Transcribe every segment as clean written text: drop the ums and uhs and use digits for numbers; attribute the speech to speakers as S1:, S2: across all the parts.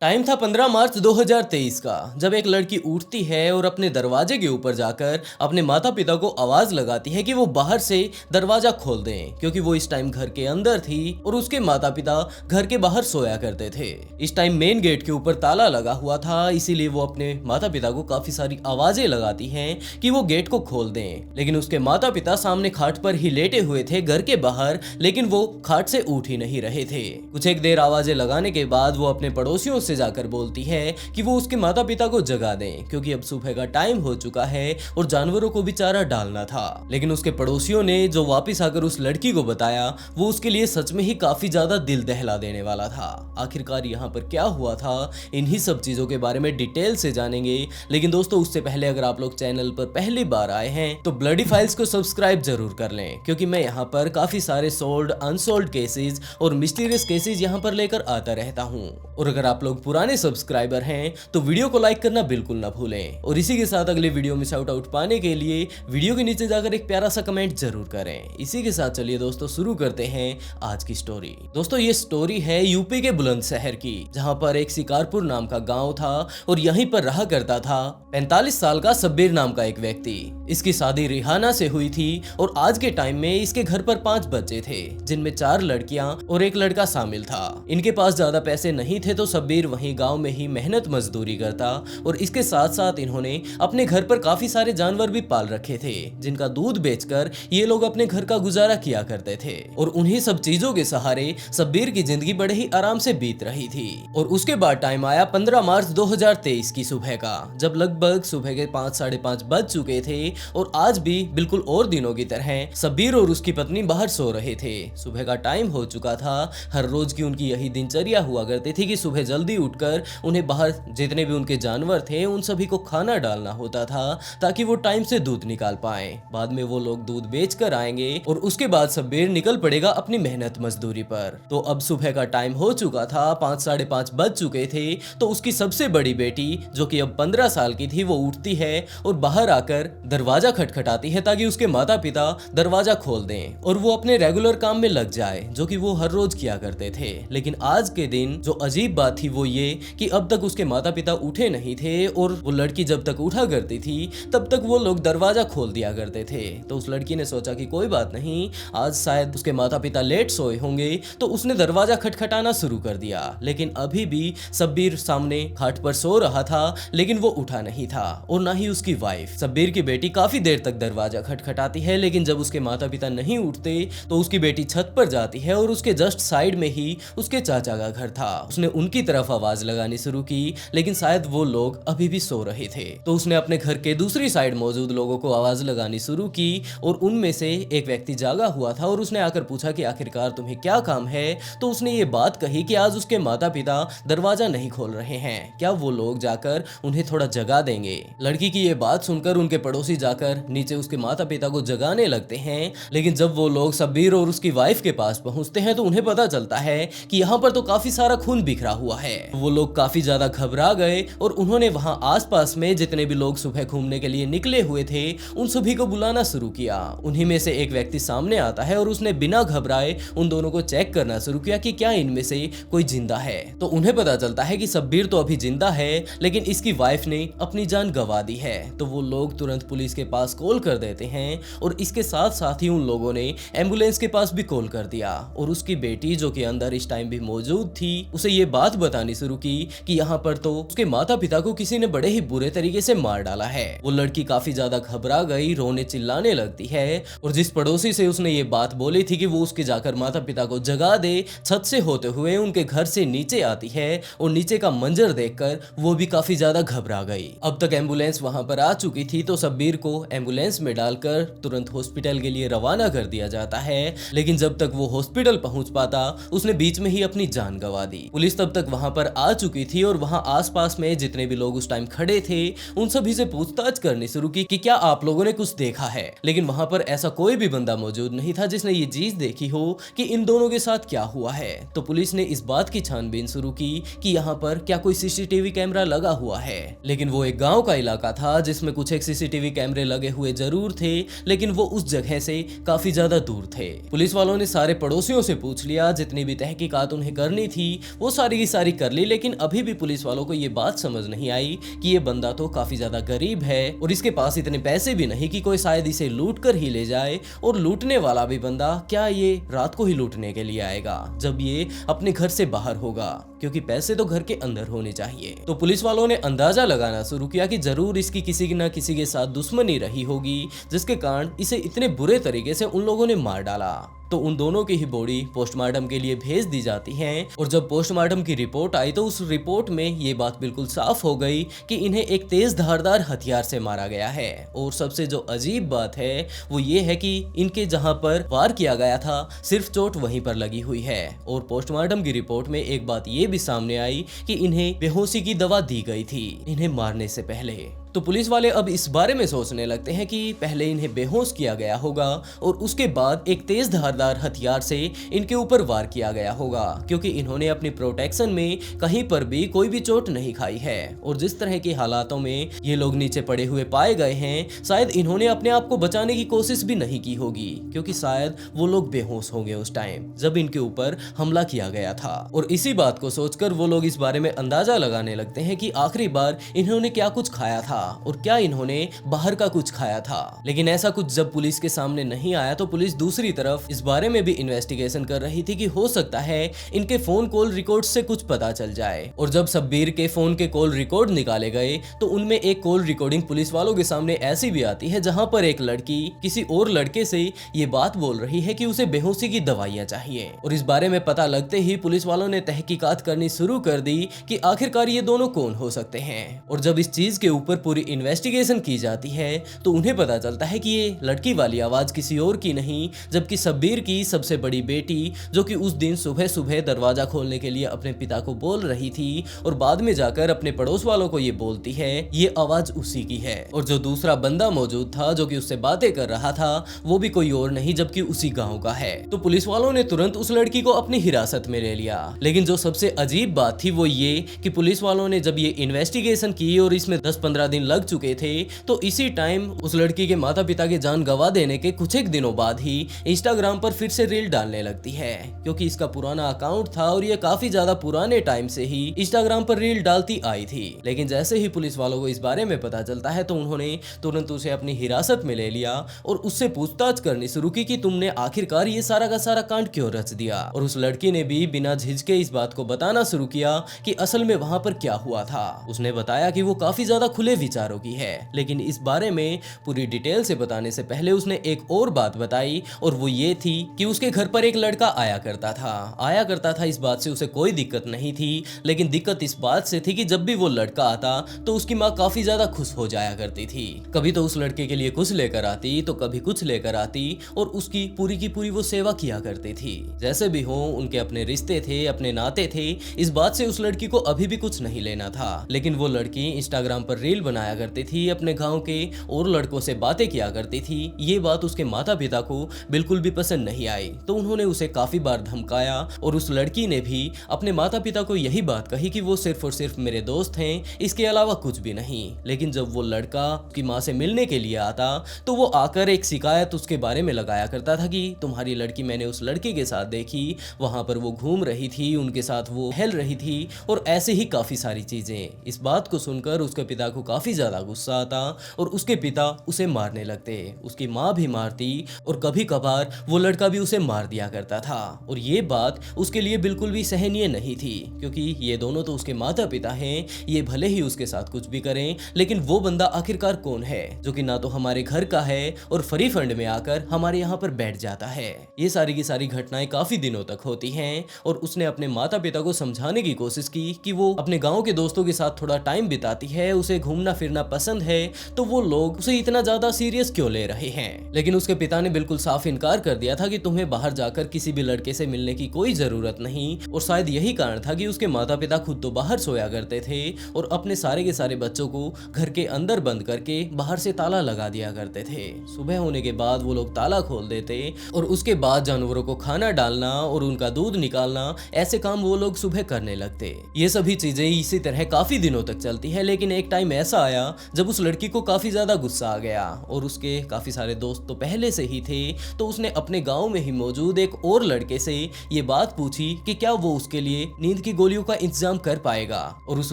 S1: Time था 15 मार्च 2023 का, जब एक लड़की उठती है और अपने दरवाजे के ऊपर जाकर अपने माता पिता को आवाज लगाती है कि वो बाहर से दरवाजा खोल दें, क्योंकि वो इस टाइम घर के अंदर थी और उसके माता पिता घर के बाहर सोया करते थे। इस टाइम मेन गेट के ऊपर ताला लगा हुआ था, इसीलिए वो अपने माता पिता को काफी सारी आवाजें लगाती हैं कि वो गेट को खोल दें। लेकिन उसके माता पिता सामने खाट पर ही लेटे हुए थे घर के बाहर, लेकिन वो खाट से उठ ही नहीं रहे थे। कुछ एक देर आवाजें लगाने के बाद वो अपने पड़ोसियों से जाकर बोलती है कि वो उसके माता पिता को जगा दें, क्योंकि अब सुबह का टाइम हो चुका है और जानवरों को भी चारा डालना था। लेकिन उसके पड़ोसियों ने जो वापस आकर उस लड़की को बताया, वो उसके लिए सच में ही काफी ज्यादा दिल दहला देने वाला था। आखिरकार यहाँ पर क्या हुआ था, इन्हीं सब चीजों के बारे में डिटेल से जानेंगे। लेकिन दोस्तों, उससे पहले अगर आप लोग चैनल पर पहली बार आए हैं तो ब्लडी फाइल्स को सब्सक्राइब जरूर कर लें, क्योंकि मैं यहाँ पर काफी सारे सोल्ड अनसोल्ड केसेस और मिस्टीरियस केसेस यहाँ पर लेकर आता रहता हूँ। और अगर आप लोग पुराने सब्सक्राइबर हैं तो वीडियो को लाइक करना बिल्कुल ना भूलें। और इसी के साथ अगले वीडियो में शाउट आउट पाने के लिए वीडियो के नीचे जाकर एक प्यारा सा कमेंट जरूर करें। इसी के साथ चलिए दोस्तों शुरू करते हैं आज की स्टोरी। दोस्तों, ये स्टोरी है यूपी के बुलंदशहर की, जहां पर एक शिकारपुर नाम का गांव था और यहीं पर रहा करता था 45 साल का सब्बीर नाम का एक व्यक्ति। इसकी शादी रिहाना से हुई थी और आज के टाइम में इसके घर पर 5 बच्चे थे, जिनमें 4 लड़कियां और एक लड़का शामिल था। इनके पास ज्यादा पैसे नहीं थे तो सब्बीर वहीं गांव में ही मेहनत मजदूरी करता और इसके साथ साथ इन्होंने अपने घर पर काफी सारे जानवर भी पाल रखे थे, जिनका दूध बेचकर ये लोग अपने घर का गुजारा किया करते थे। और उन्हीं सब चीजों के सहारे सब्बीर की जिंदगी बड़े ही आराम से बीत रही थी। और उसके बाद टाइम आया 15 मार्च 2023 की सुबह का, जब लगभग सुबह के 5 साढ़े 5 बज चुके थे और आज भी बिल्कुल और दिनों की तरह सब्बीर और उसकी पत्नी बाहर सो रहे थे। सुबह का टाइम हो चुका था। हर रोज की उनकी यही दिनचर्या हुआ करती थी कि सुबह जल्दी उठकर उन्हें बाहर जितने भी उनके जानवर थे उन सभी को खाना डालना होता था, ताकि वो टाइम से दूध निकाल पाए। बाद में वो लोग दूध बेचकर आएंगे और उसके बाद सब्बीर निकल पड़ेगा अपनी मेहनत मजदूरी पर। तो अब सुबह का टाइम हो चुका था, 5 साढ़े 5 बज चुके थे। तो उसकी सबसे बड़ी बेटी, जो कि अब 15 साल की थी, वो उठती है और बाहर आकर दरवाजा खटखटाती है ताकि उसके माता पिता दरवाजा खोल दें और वो अपने रेगुलर काम में लग जाए, जो कि वो हर रोज किया करते थे। लेकिन आज के दिन जो अजीब बात थी वो ये कि अब तक उसके माता पिता उठे नहीं थे और वो लड़की जब तक उठा करती थी तब तक वो लोग दरवाजा खोल दिया करते थे। तो उस लड़की ने सोचा कि कोई बात नहीं, आज शायद उसके माता पिता लेट सोए होंगे, तो उसने दरवाजा खटखटाना शुरू कर दिया। लेकिन अभी भी सब्बीर सामने खाट पर सो रहा था, लेकिन वो उठा नहीं था और ना ही उसकी वाइफ। सब्बीर की बेटी काफी देर तक दरवाजा खटखटाती है, लेकिन जब उसके माता पिता नहीं उठते तो उसकी बेटी छत पर जाती है और उसके जस्ट साइड में ही उसके चाचा का घर था। उसने उनकी तरफ आवाज लगानी शुरू की, लेकिन शायद वो लोग अभी भी सो रहे थे। तो उसने अपने घर के दूसरी साइड मौजूद लोगों को आवाज लगानी शुरू की और उनमें से एक व्यक्ति जागा हुआ था और उसने आकर पूछा कि आखिरकार तुम्हें क्या काम है। तो उसने ये बात कही कि आज उसके माता पिता दरवाजा नहीं खोल रहे हैं, क्या वो लोग जाकर उन्हें थोड़ा जगा देंगे। लड़की की ये बात सुनकर उनके पड़ोसी जाकर नीचे उसके माता पिता को जगाने लगते हैं। लेकिन जब वो लोग सब्बीर और उसकी वाइफ के पास पहुंचते हैं तो उन्हें पता चलता है कि यहाँ पर तो काफी सारा खून बिखरा हुआ है। वो लोग काफी ज्यादा घबरा गए और उन्होंने वहां आसपास में जितने भी लोग सुबह घूमने के लिए निकले हुए थे उन सभी को बुलाना शुरू किया। उन्हीं में से एक व्यक्ति सामने आता है और उसने बिना घबराए उन दोनों को चेक करना शुरू किया कि क्या इनमें से कोई जिंदा है। तो उन्हें पता चलता है कि सब्बीर तो अभी जिंदा है, लेकिन इसकी वाइफ ने अपनी जान गंवा दी है। तो वो लोग तुरंत पुलिस के पास कॉल कर देते हैं और इसके साथ साथ ही उन लोगों ने एम्बुलेंस के पास भी कॉल कर दिया और उसकी बेटी, जो कि अंदर इस टाइम भी मौजूद थी, उसे ये बात बतानी शुरू की कि यहाँ पर तो उसके माता पिता को किसी ने बड़े ही बुरे तरीके से मार डाला है। वो लड़की काफी ज्यादा घबरा गई, रोने चिल्लाने लगती है और जिस पड़ोसी से उसने ये बात बोली थी कि वो उसके जाकर माता पिता को जगा दे, छत से होते हुए उनके घर से नीचे आती है और नीचे का मंजर देखकर वो भी काफी ज्यादा घबरा गई। अब तक एम्बुलेंस वहां पर आ चुकी थी, तो सब्बीर को एम्बुलेंस में डालकर तुरंत हॉस्पिटल के लिए रवाना कर दिया जाता है। लेकिन जब तक वो हॉस्पिटल पहुंच पाता उसने बीच में ही अपनी जान गंवा दी। पुलिस तब तक वहां पर आ चुकी थी और वहां आसपास में जितने भी लोग उस टाइम खड़े थे उन सभी से पूछताछ करनी शुरू की कि क्या आप लोगों ने कुछ देखा है। लेकिन वहां पर ऐसा कोई भी बंदा मौजूद नहीं था जिसने ये चीज देखी हो कि इन दोनों के साथ क्या हुआ है। तो पुलिस ने इस बात की छानबीन शुरू की कि यहाँ पर क्या कोई सीसीटीवी कैमरा लगा हुआ है। लेकिन वो एक गांव का इलाका था जिसमें कुछ एक सीसीटीवी कैमरे लगे हुए जरूर थे, लेकिन वो उस जगह से काफी ज्यादा दूर थे। पुलिस वालों ने सारे पड़ोसियों से पूछ लिया, जितनी भी तहकीकात उन्हें करनी थी वो सारी की सारी कर ली, लेकिन अभी भी पुलिस वालों को ये बात समझ नहीं आई कि ये बंदा तो काफी ज्यादा गरीब है और इसके पास इतने पैसे भी नहीं कि कोई शायद इसे लूट कर ही ले जाए, और लूटने वाला भी बंदा क्या ये रात को ही लूटने के लिए आएगा जब ये अपने घर से बाहर होगा, क्योंकि पैसे तो घर के अंदर होने चाहिए। तो पुलिस वालों ने अंदाजा लगाना शुरू किया कि जरूर इसकी किसी न किसी के साथ दुश्मनी रही होगी, जिसके कारण इसे इतने बुरे तरीके से उन लोगों ने मार डाला। तो उन दोनों की ही बॉडी पोस्टमार्टम के लिए भेज दी जाती है, और जब पोस्टमार्टम की रिपोर्ट आई तो उस रिपोर्ट में ये बात बिल्कुल साफ हो गई कि इन्हें एक तेज धारदार हथियार से मारा गया है। और सबसे जो अजीब बात है वो ये है कि इनके जहां पर वार किया गया था सिर्फ चोट वहीं पर लगी हुई है। और पोस्टमार्टम की रिपोर्ट में एक बात ये भी सामने आई कि इन्हें बेहोशी की दवा दी गई थी इन्हें मारने से पहले। तो पुलिस वाले अब इस बारे में सोचने लगते हैं कि पहले इन्हें बेहोश किया गया होगा और उसके बाद एक तेज धारदार हथियार से इनके ऊपर वार किया गया होगा, क्योंकि इन्होंने अपनी प्रोटेक्शन में कहीं पर भी कोई भी चोट नहीं खाई है। और जिस तरह के हालातों में ये लोग नीचे पड़े हुए पाए गए हैं, शायद इन्होंने अपने आप को बचाने की कोशिश भी नहीं की होगी, क्योंकि शायद वो लोग बेहोश होंगे उस टाइम जब इनके ऊपर हमला किया गया था। और इसी बात को सोचकर वो लोग इस बारे में अंदाजा लगाने लगते हैं कि आखिरी बार इन्होंने क्या कुछ खाया था और क्या इन्होंने बाहर का कुछ खाया था। लेकिन ऐसा कुछ जब पुलिस के सामने नहीं आया तो पुलिस दूसरी तरफ इस बारे में भी इन्वेस्टिगेशन कर रही थी कि हो सकता है इनके फोन कॉल रिकॉर्ड से कुछ पता चल जाए। और जब शब्बीर के फोन के कॉल रिकॉर्ड निकाले गए तो उनमें एक कॉल रिकॉर्डिंग पुलिस वालों के सामने ऐसी भी आती है जहां पर एक लड़की किसी और लड़के से ये बात बोल रही है कि उसे बेहोशी की दवाइयां चाहिए। और इस बारे में पता लगते ही पुलिस वालों ने तहकीकात करनी शुरू कर दी कि आखिरकार ये दोनों कौन हो सकते हैं। और जब इस चीज के ऊपर पूरी इन्वेस्टिगेशन की जाती है तो उन्हें पता चलता है कि ये लड़की वाली आवाज किसी और की नहीं, जबकि शब्बीर की सबसे बड़ी बेटी, जो कि उस दिन सुबह सुबह दरवाजा खोलने के लिए अपने पिता को बोल रही थी और बाद में जाकर अपने पड़ोस वालों को ये बोलती है, ये आवाज उसी की है। और जो दूसरा बंदा मौजूद था जो कि उससे बातें कर रहा था वो भी कोई और नहीं जबकि उसी गांव का है। तो पुलिस वालों ने तुरंत उस लड़की को अपनी हिरासत में ले लिया। लेकिन जो सबसे अजीब बात थी वो ये कि पुलिस वालों ने जब ये इन्वेस्टिगेशन की और इसमें 10-15 दिन लग चुके थे, तो इसी टाइम उस लड़की के माता पिता के जान गंवा देने के कुछ एक दिनों बाद ही इंस्टाग्राम पर फिर से रील डालने लगती है, क्योंकि इसका पुराना अकाउंट था और ये काफी ज्यादा पुराने टाइम से ही इंस्टाग्राम पर रील डालती आई थी। लेकिन जैसे ही पुलिस वालों को इस बारे में पता चलता है तो उन्होंने तुरंत उसे अपनी हिरासत में ले लिया और उससे पूछताछ करनी शुरू की कि तुमने आखिरकार ये सारा का सारा कांड क्यों रच दिया। और उस लड़की ने भी बिना झिझके इस बात को बताना शुरू किया कि असल में वहां पर क्या हुआ था। उसने बताया कि वो काफी ज्यादा खुले विचारों की है, लेकिन इस बारे में पूरी डिटेल से बताने से पहले उसने एक और बात बताई, और वो ये थी कि उसके घर पर एक लड़का आया करता था। इस बात से उसे कोई दिक्कत नहीं थी, लेकिन दिक्कत इस बात से थी कि जब भी वो लड़का आता तो उसकी माँ काफी ज्यादा खुश हो जाया करती थी। कभी तो उस लड़के के लिए कुछ लेकर आती तो कभी कुछ लेकर आती और उसकी पूरी की पूरी वो सेवा किया करती थी। जैसे भी हो उनके अपने रिश्ते थे, अपने नाते थे, इस बात से उस लड़की को अभी भी कुछ नहीं लेना था। लेकिन वो लड़की इंस्टाग्राम पर रील बनाया करती थी, अपने गांव के और लड़कों से बातें किया करती थी। ये बात उसके माता पिता को बिल्कुल भी पसंद नहीं आई, तो उन्होंने उसे काफी बार धमकाया और उस लड़की ने भी अपने माता पिता को यही बात कही कि वो सिर्फ और सिर्फ मेरे दोस्त हैं, इसके अलावा कुछ भी नहीं। लेकिन जब वो लड़का उसकी माँ से मिलने के लिए आता तो वो आकर एक शिकायत उसके बारे में लगाया करता था कि तुम्हारी लड़की मैंने उस लड़के के साथ देखी, वहां पर वो घूम रही थी, उनके साथ वो टहल रही थी और ऐसे ही काफी सारी चीजें। इस बात को सुनकर उसके पिता को काफी ज्यादा गुस्सा आता और उसके पिता उसे मारने लगते। उसकी माँ भी मारती और कभी कभार वो लड़का भी उसे मार दिया करता था। और ये बात उसके लिए बिल्कुल भी सहनीय नहीं थी, क्योंकि ये दोनों तो उसके माता पिता हैं, ये भले ही उसके साथ कुछ भी करें, लेकिन वो बंदा आखिरकार कौन है जो कि ना तो हमारे घर का है और फ्री फंड में आकर हमारे यहाँ पर बैठ जाता है। ये सारी की सारी घटनाएं काफी दिनों तक होती हैं और उसने अपने माता पिता को समझाने की कोशिश की कि वो अपने गाँव के दोस्तों के साथ थोड़ा टाइम बिताती है, उसे घूमना फिरना पसंद है, तो वो लोग उसे इतना ज्यादा सीरियस क्यों ले रहे हैं। लेकिन उसके पिता ने बिल्कुल साफ इनकार कर दिया था कि तुम्हें बाहर जाकर किसी भी लड़के से मिलने की कोई जरूरत नहीं। और शायद यही कारण था कि उसके माता पिता खुद तो बाहर सोया करते थे और अपने सारे के सारे बच्चों को घर के अंदर बंद करके बाहर से ताला लगा दिया करते थे। सुबह होने के बाद वो लोग ताला खोल देते और उसके बाद जानवरों को खाना डालना और उनका दूध निकालना, ऐसे काम वो लोग सुबह करने लगते। ये सभी चीजें इसी तरह काफी दिनों तक चलती है। लेकिन एक टाइम ऐसा ऐसा आया जब उस लड़की को काफी ज्यादा गुस्सा आ गया और उसके काफी सारे दोस्त तो पहले से ही थे, तो उसने अपने गांव में ही मौजूद एक और लड़के से ये बात पूछी कि क्या वो उसके लिए नींद की गोलियों का इंतजाम कर पाएगा। और उस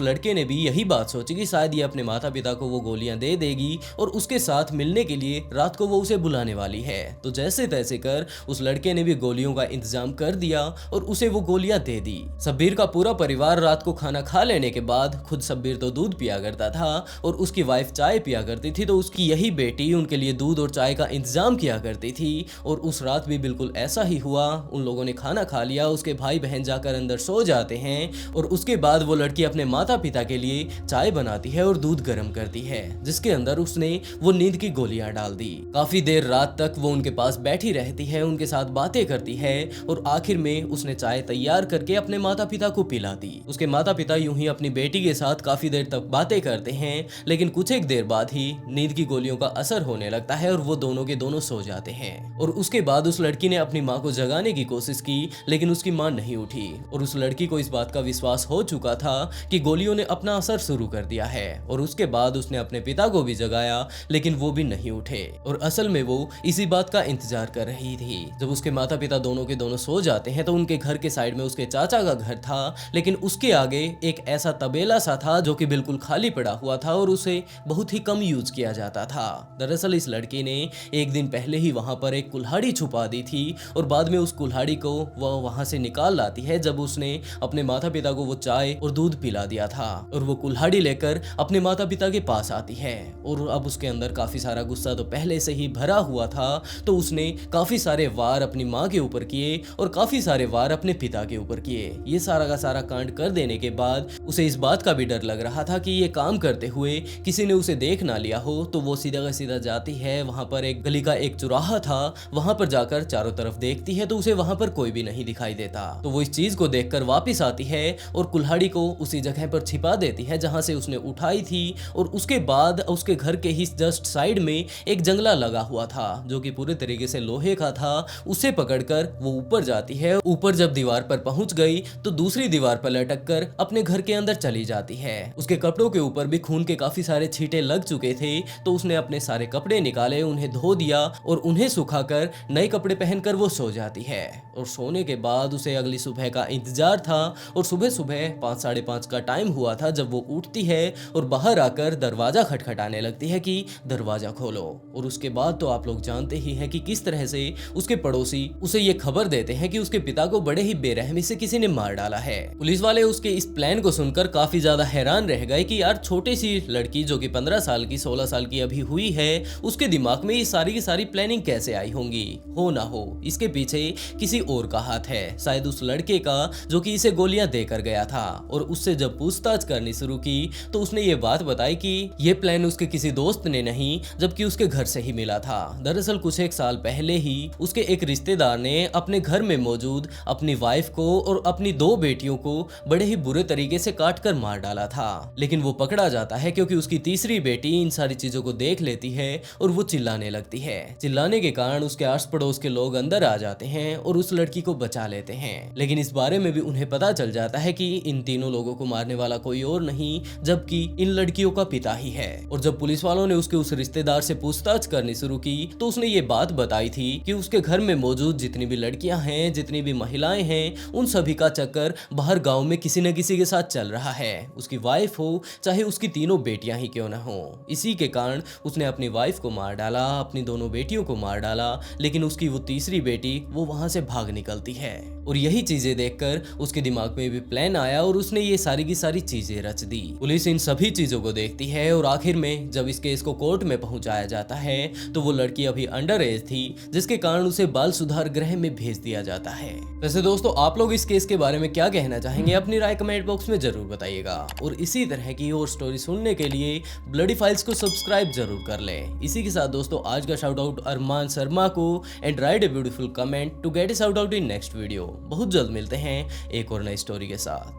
S1: लड़के ने भी यही बात सोची कि शायद ये अपने माता पिता को वो गोलियां दे देगी और उसके साथ मिलने के लिए रात को वो उसे बुलाने वाली है। तो जैसे तैसे कर उस लड़के ने भी गोलियों का इंतजाम कर दिया और उसे वो गोलियां दे दी। शब्बीर का पूरा परिवार रात को खाना खा लेने के बाद, खुद शब्बीर तो दूध पिया करता था और उसकी वाइफ चाय पिया करती थी, तो उसकी यही बेटी उनके लिए दूध और चाय का इंतजाम किया करती थी। और उस रात भी बिल्कुल ऐसा ही हुआ। उन लोगों ने खाना खा लिया, उसके भाई बहन जाकर अंदर सो जाते हैं और उसके बाद वो लड़की अपने माता पिता के लिए चाय बनाती है और दूध गर्म करती है, जिसके अंदर उसने वो नींद की गोलियां डाल दी। काफी देर रात तक वो उनके पास बैठी रहती है, उनके साथ बातें करती है और आखिर में उसने चाय तैयार करके अपने माता पिता को पिला दी। उसके माता पिता यूं ही अपनी बेटी के साथ काफी देर तक बातें करते हैं, लेकिन कुछ एक देर बाद ही नींद की गोलियों का असर होने लगता है और वो दोनों के दोनों सो जाते हैं। और उसके बाद उस लड़की ने अपनी माँ को जगाने की कोशिश की, लेकिन उसकी माँ नहीं उठी और उस लड़की को इस बात का विश्वास हो चुका था कि गोलियों ने अपना असर शुरू कर दिया है। और उसके बाद उसने अपने पिता को भी जगाया, लेकिन वो भी नहीं उठे और असल में वो इसी बात का इंतजार कर रही थी। जब उसके माता पिता दोनों के दोनों सो जाते हैं तो उनके घर के साइड में उसके चाचा का घर था, लेकिन उसके आगे एक ऐसा तबेला सा था जो कि बिल्कुल खाली पड़ा हुआ था और उसे बहुत ही कम यूज किया जाता था। दरअसल इस लड़की ने एक दिन पहले ही वहां पर एक कुल्हाड़ी छुपा दी थी और बाद में उस कुल्हाड़ी को वह वहां से निकाल लाती है जब उसने अपने माता पिता को वो चाय और दूध पिला दिया था। और वो कुल्हाड़ी लेकर अपने माता पिता के पास आती है और अब उसके अंदर काफी सारा गुस्सा तो पहले से ही भरा हुआ था, तो उसने काफी सारे वार अपनी माँ के ऊपर किए और काफी सारे वार अपने पिता के ऊपर किए। ये सारा का सारा कांड कर देने के बाद उसे इस बात का भी डर लग रहा था कि ये काम करते हुए किसी ने उसे देख ना लिया हो, तो वो सीधा का सीधा जाती है। वहां पर एक गली का एक चौराहा था, वहां पर जाकर चारों तरफ देखती है तो उसे वहां पर कोई भी नहीं दिखाई देता। तो वो इस चीज को देखकर वापस आती है और कुल्हाड़ी को उसी जगह पर छिपा देती है जहां से उसने उठाई थी। और उसके बाद उसके घर के ही जस्ट साइड में एक जंगला लगा हुआ था जो कि पूरे तरीके से लोहे का था। उसे पकड़कर वो ऊपर जाती है। ऊपर जब दीवार पर पहुंच गई तो दूसरी दीवार पर लटक कर अपने घर के अंदर चली जाती है। उसके कपड़ों के ऊपर भी खून के काफी सारे छींटे लग चुके थे, तो उसने अपने सारे कपड़े निकाले, उन्हें धो दिया और उन्हें सुखाकर नए कपड़े पहनकर वो सो जाती है। और सोने के बाद उसे अगली सुबह का इंतजार था और सुबह सुबह 5 साढ़े 5 का टाइम हुआ था जब वो उठती है और बाहर आकर दरवाजा खटखटाने लगती है कि दरवाजा खोलो। और उसके बाद तो आप लोग जानते ही हैं कि किस तरह से उसके पड़ोसी उसे ये खबर देते हैं कि उसके पिता को बड़े ही बेरहमी से किसी ने मार डाला है। पुलिस वाले उसके इस प्लान को सुनकर काफी ज्यादा हैरान रह गए कि यार छोटी सी लड़की जो कि 15 साल की 16 साल की अभी हुई है, उसके दिमाग में ये सारी की सारी प्लानिंग कैसे आई होंगी। हो ना हो इसके पीछे किसी और का हाथ है, शायद उस लड़के का जो कि इसे गोलियां देकर गया था। और उससे जब पूछताछ करनी शुरू की तो उसने ये बात बताई कि ये प्लान उसके किसी दोस्त ने नहीं, जबकि उसके घर से ही मिला था। दरअसल कुछ एक साल पहले ही उसके एक रिश्तेदार ने अपने घर में मौजूद अपनी वाइफ को और अपनी 2 बेटियों को बड़े ही बुरे तरीके से काट कर मार डाला था। लेकिन वो पकड़ा जाता है क्योंकि उसकी तीसरी बेटी इन सारी चीजों को देख लेती है और वो चिल्लाने लगती है। चिल्लाने के कारण उसके आस पड़ोस के लोग अंदर आ जाते हैं और उस लड़की को बचा लेते हैं। लेकिन इस बारे में भी उन्हें पता चल जाता है कि इन तीनों लोगों को मारने वाला कोई और नहीं, जबकि इन लड़कियों का पिता ही है। और जब पुलिस वालों ने उसके उस रिश्तेदार से पूछताछ करनी शुरू की तो उसने ये बात बताई थी कि उसके घर में मौजूद जितनी भी लड़कियां हैं, जितनी भी महिलाएं हैं, उन सभी का चक्कर बाहर गांव में किसी न किसी के साथ चल रहा है। उसकी वाइफ हो चाहे उसकी तीनों बेटियां ही क्यों ना हो। इसी के कारण उसने अपनी वाइफ को मार डाला, अपनी दोनों बेटियों को मार डाला, लेकिन उसकी वो तीसरी बेटी वो वहां से भाग निकलती है। और यही चीजें देखकर उसके दिमाग में भी प्लान आया और उसने ये सारी की सारी चीजें रच दी। पुलिस इन सभी चीजों को देखती है और आखिर में जब इस केस को कोर्ट में पहुंचाया जाता है तो वो लड़की अभी अंडर एज थी, जिसके कारण उसे बाल सुधार गृह में भेज दिया जाता है। वैसे दोस्तों आप लोग इस केस के बारे में क्या कहना चाहेंगे, अपनी राय कमेंट बॉक्स में जरूर बताइएगा। और इसी तरह की और स्टोरी सुनने के लिए ब्लडी फाइल्स को सब्सक्राइब जरूर कर लें। इसी के साथ दोस्तों आज का शाउट आउट अरमान शर्मा को, and write a beautiful comment to get a shout out in next video. बहुत जल्द मिलते हैं एक और नई स्टोरी के साथ।